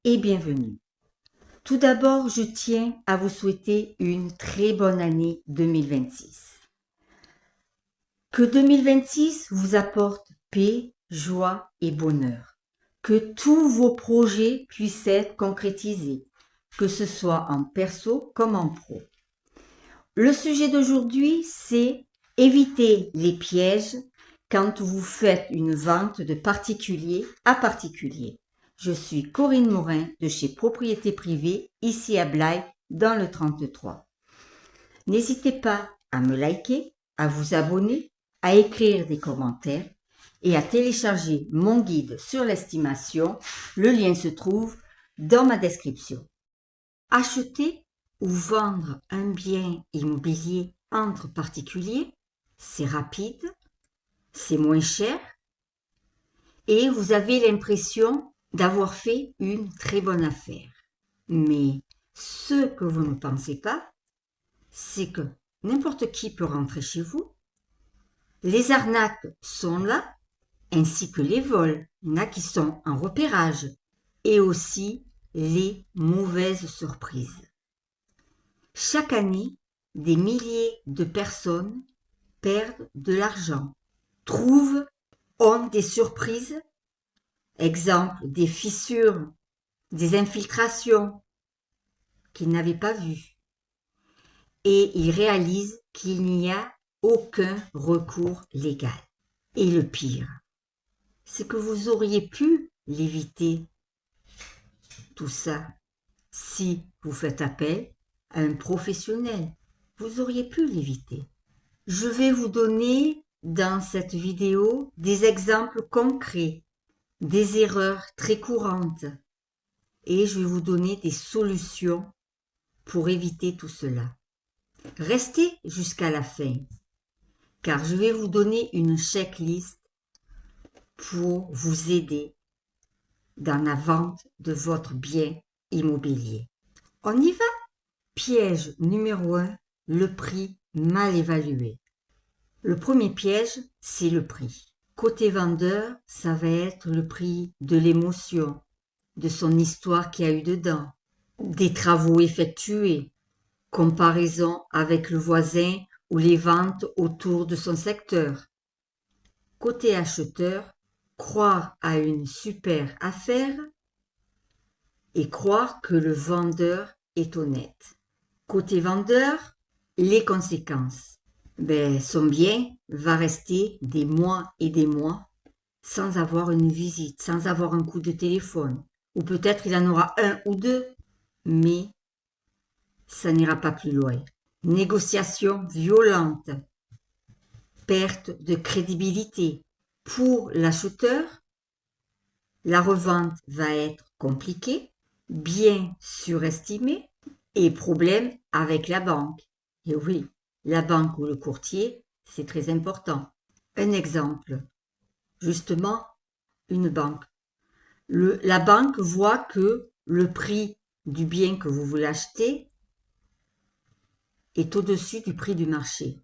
et bienvenue. Tout d'abord, je tiens à vous souhaiter une très bonne année 2026. Que 2026 vous apporte paix, joie et bonheur. Que tous vos projets puissent être concrétisés, que ce soit en perso comme en pro. Le sujet d'aujourd'hui, c'est éviter les pièges quand vous faites une vente de particulier à particulier. Je suis Corinne Morin de chez Propriété Privée, ici à Blaye, dans le 33. N'hésitez pas à me liker, à vous abonner, à écrire des commentaires et à télécharger mon guide sur l'estimation. Le lien se trouve dans ma description. Acheter ou vendre un bien immobilier entre particuliers, c'est rapide, c'est moins cher et vous avez l'impression d'avoir fait une très bonne affaire. Mais ce que vous ne pensez pas, c'est que n'importe qui peut rentrer chez vous. Les arnaques sont là, ainsi que les vols. Il y en a qui sont en repérage. Et aussi les mauvaises surprises. Chaque année, des milliers de personnes perdent de l'argent, ont des surprises, exemple des fissures, des infiltrations qu'ils n'avaient pas vues, et ils réalisent qu'il n'y a aucun recours légal. Et le pire, c'est que vous auriez pu l'éviter, tout ça, si vous faites appel à un professionnel. Vous auriez pu l'éviter. Je vais vous donner dans cette vidéo des exemples concrets, des erreurs très courantes et je vais vous donner des solutions pour éviter tout cela. Restez jusqu'à la fin car je vais vous donner une checklist pour vous aider dans la vente de votre bien immobilier. On y va? Piège numéro 1, le prix mal évalué. Le premier piège, c'est le prix. Côté vendeur, ça va être le prix de l'émotion, de son histoire qu'il y a eu dedans, des travaux effectués, comparaison avec le voisin ou les ventes autour de son secteur. Côté acheteur, croire à une super affaire et croire que le vendeur est honnête. Côté vendeur, les conséquences. Son bien va rester des mois et des mois sans avoir une visite, sans avoir un coup de téléphone. Ou peut-être il en aura un ou deux, mais ça n'ira pas plus loin. Négociation violente, perte de crédibilité. Pour l'acheteur, la revente va être compliquée, bien surestimée et problème avec la banque. Et oui, la banque ou le courtier, c'est très important. Un exemple, justement, une banque. La banque voit que le prix du bien que vous voulez acheter est au-dessus du prix du marché.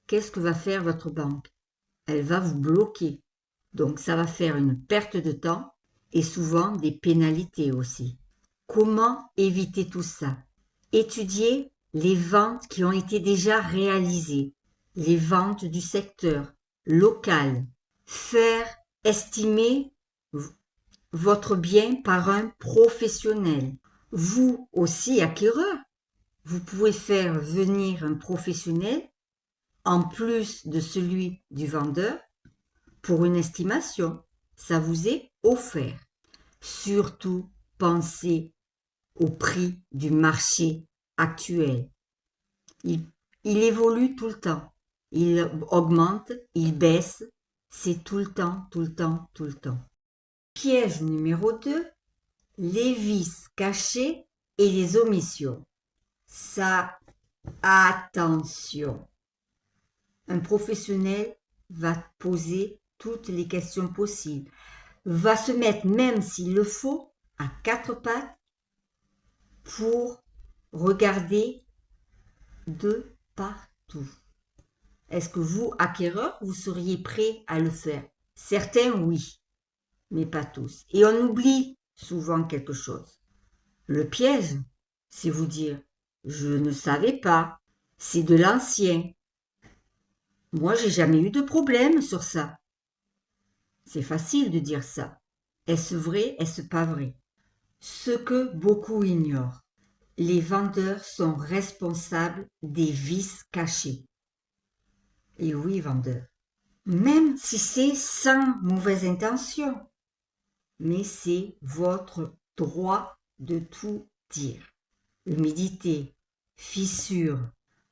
Qu'est-ce que va faire votre banque? Elle va vous bloquer. Donc ça va faire une perte de temps et souvent des pénalités aussi. Comment éviter tout ça? Étudier les ventes qui ont été déjà réalisées, les ventes du secteur local, faire estimer votre bien par un professionnel. Vous aussi, acquéreur, vous pouvez faire venir un professionnel en plus de celui du vendeur pour une estimation. Ça vous est offert. Surtout, pensez au prix du marché actuel. Il évolue tout le temps. Il augmente, il baisse. C'est tout le temps, tout le temps, tout le temps. Piège numéro 2, les vices cachés et les omissions. Ça, attention. Un professionnel va poser toutes les questions possibles, va se mettre, même s'il le faut, à quatre pattes pour regarder de partout. Est-ce que vous, acquéreur, vous seriez prêt à le faire? Certains, oui, mais pas tous. Et on oublie souvent quelque chose. Le piège, c'est vous dire « je ne savais pas, c'est de l'ancien. Moi, j'ai jamais eu de problème sur ça. » C'est facile de dire ça. Est-ce vrai, est-ce pas vrai? Ce que beaucoup ignorent, les vendeurs sont responsables des vices cachés. Et oui, vendeurs, même si c'est sans mauvaise intention, mais c'est votre droit de tout dire. Humidité, fissure,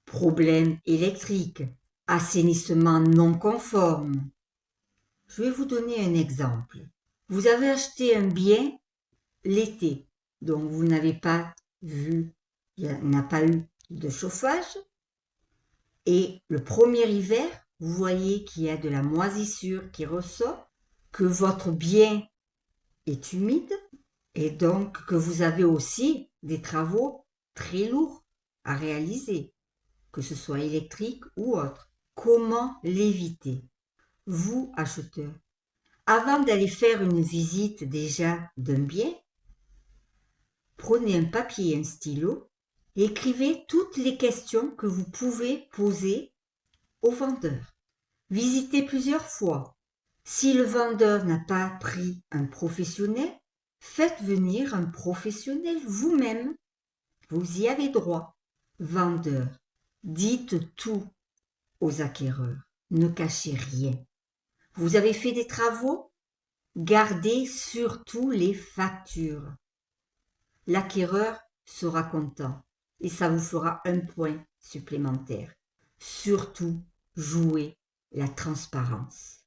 problème électrique, assainissement non conforme. Je vais vous donner un exemple. Vous avez acheté un bien l'été, donc vous n'avez pas vu, il n'a pas eu de chauffage, et le premier hiver, vous voyez qu'il y a de la moisissure qui ressort, que votre bien est humide, et donc que vous avez aussi des travaux très lourds à réaliser, que ce soit électrique ou autre. Comment l'éviter? Vous, acheteurs, avant d'aller faire une visite déjà d'un bien, prenez un papier et un stylo et écrivez toutes les questions que vous pouvez poser au vendeur. Visitez plusieurs fois. Si le vendeur n'a pas pris un professionnel, faites venir un professionnel vous-même. Vous y avez droit. Vendeur, dites tout aux acquéreurs. Ne cachez rien. Vous avez fait des travaux? Gardez surtout les factures. L'acquéreur sera content et ça vous fera un point supplémentaire. Surtout, jouez la transparence.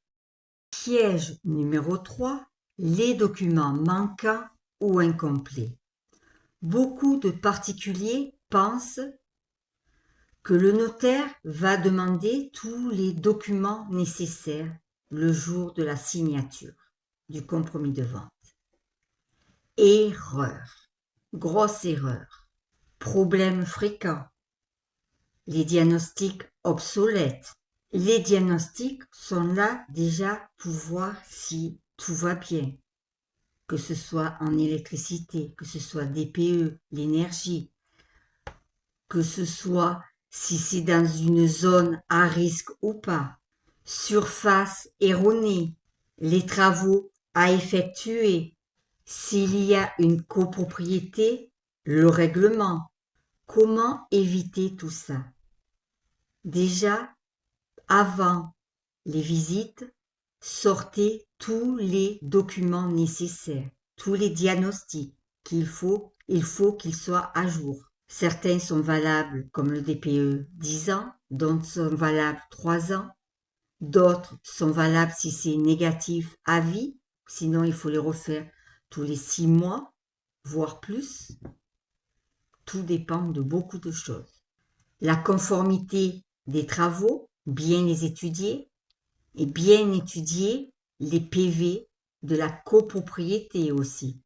Piège numéro 3, les documents manquants ou incomplets. Beaucoup de particuliers pensent que le notaire va demander tous les documents nécessaires le jour de la signature du compromis de vente. Erreur, grosse erreur, problème fréquent, les diagnostics obsolètes. Les diagnostics sont là déjà pour voir si tout va bien, que ce soit en électricité, que ce soit DPE, l'énergie, que ce soit si c'est dans une zone à risque ou pas, surface erronée, les travaux à effectuer, s'il y a une copropriété, le règlement. Comment éviter tout ça? Déjà, avant les visites, sortez tous les documents nécessaires, tous les diagnostics il faut qu'ils soient à jour. Certains sont valables comme le DPE 10 ans, d'autres sont valables 3 ans, d'autres sont valables si c'est négatif à vie, sinon il faut les refaire tous les 6 mois, voire plus. Tout dépend de beaucoup de choses. La conformité des travaux, bien les étudier, et bien étudier les PV de la copropriété aussi.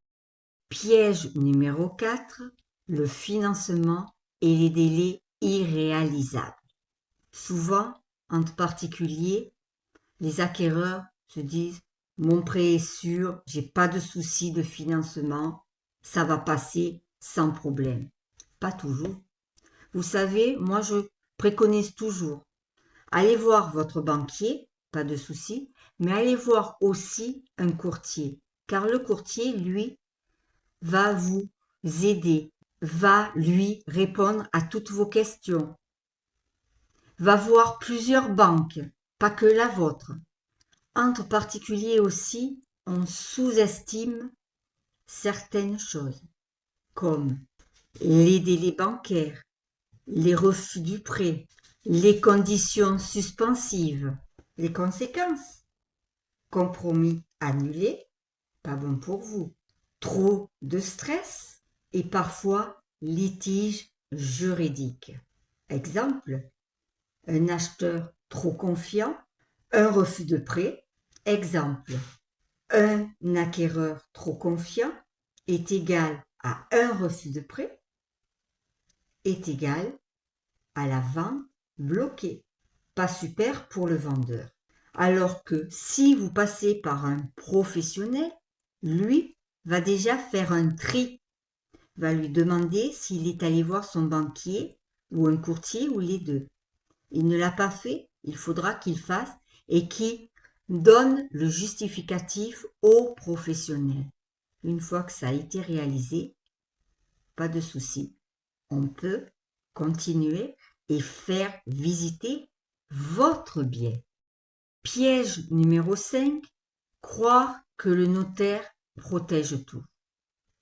Piège numéro 4, le financement et les délais irréalisables. Souvent, entre particuliers, les acquéreurs se disent « mon prêt est sûr, j'ai pas de souci de financement, ça va passer sans problème ». Pas toujours. Vous savez, moi je préconise toujours, allez voir votre banquier, pas de souci, mais allez voir aussi un courtier, car le courtier, lui, va vous aider, va lui répondre à toutes vos questions, va voir plusieurs banques, pas que la vôtre. Entre particuliers aussi, on sous-estime certaines choses, comme les délais bancaires, les refus du prêt, les conditions suspensives, les conséquences. Compromis annulé, pas bon pour vous. Trop de stress et parfois litige juridique. Exemple, un acheteur trop confiant, un refus de prêt. Exemple, un acquéreur trop confiant est égal à un refus de prêt, est égal à la vente bloquée. Pas super pour le vendeur. Alors que si vous passez par un professionnel, lui va déjà faire un tri, va lui demander s'il est allé voir son banquier ou un courtier ou les deux. Il ne l'a pas fait, il faudra qu'il fasse et qu'il donne le justificatif au professionnel. Une fois que ça a été réalisé, pas de souci, on peut continuer et faire visiter votre bien. Piège numéro 5, croire que le notaire protège tout.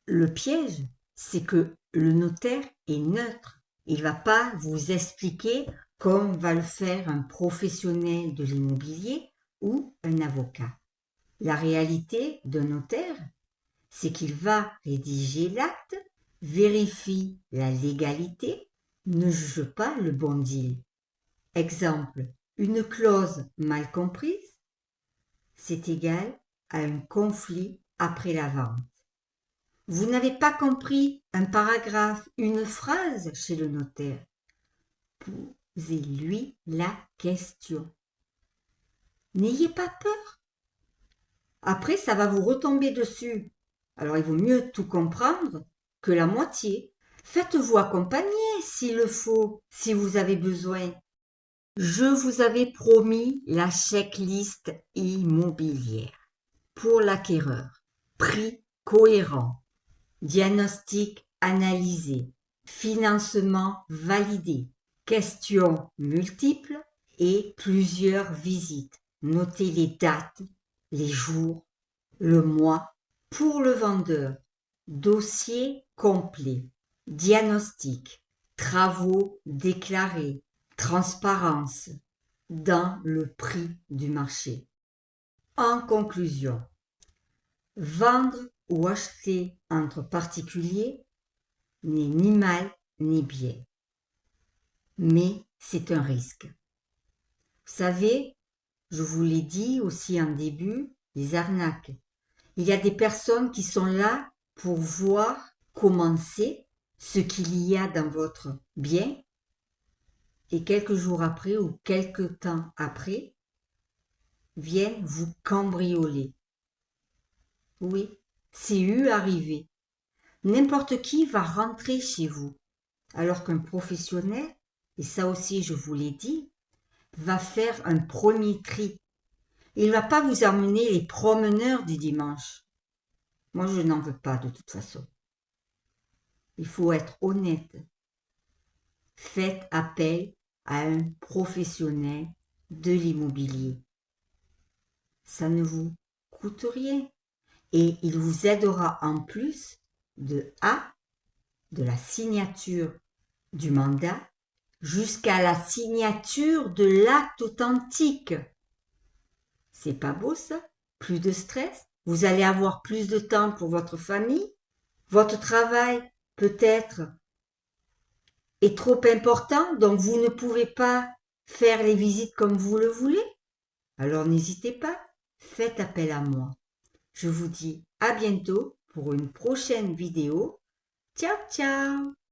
Le piège, c'est que le notaire est neutre. Il ne va pas vous expliquer comme va le faire un professionnel de l'immobilier ou un avocat. La réalité d'un notaire, c'est qu'il va rédiger l'acte, vérifie la légalité, ne juge pas le bon deal. Exemple, une clause mal comprise, c'est égal à un conflit après la vente. Vous n'avez pas compris un paragraphe, une phrase chez le notaire. Posez-lui la question. N'ayez pas peur. Après, ça va vous retomber dessus. Alors, il vaut mieux tout comprendre que la moitié. Faites-vous accompagner s'il le faut, si vous avez besoin. Je vous avais promis la checklist immobilière pour l'acquéreur. Prix cohérent, diagnostic analysé, financement validé, questions multiples et plusieurs visites. Notez les dates, les jours, le mois. Pour le vendeur, dossier complet, diagnostic, travaux déclarés, transparence dans le prix du marché. En conclusion, vendre ou acheter entre particuliers n'est ni mal ni bien, mais c'est un risque. Vous savez, je vous l'ai dit aussi en début, les arnaques. Il y a des personnes qui sont là pour voir comment c'est, ce qu'il y a dans votre bien, et quelques jours après ou quelques temps après, viennent vous cambrioler. Oui, c'est eu arrivé. N'importe qui va rentrer chez vous, alors qu'un professionnel, et ça aussi je vous l'ai dit, va faire un premier tri. Il ne va pas vous emmener les promeneurs du dimanche. Moi, je n'en veux pas de toute façon. Il faut être honnête. Faites appel à un professionnel de l'immobilier. Ça ne vous coûte rien et il vous aidera en plus de la signature du mandat jusqu'à la signature de l'acte authentique. C'est pas beau ça? Plus de stress? Vous allez avoir plus de temps pour votre famille? Votre travail peut-être est trop important, donc vous ne pouvez pas faire les visites comme vous le voulez? Alors n'hésitez pas, faites appel à moi. Je vous dis à bientôt pour une prochaine vidéo. Ciao, ciao!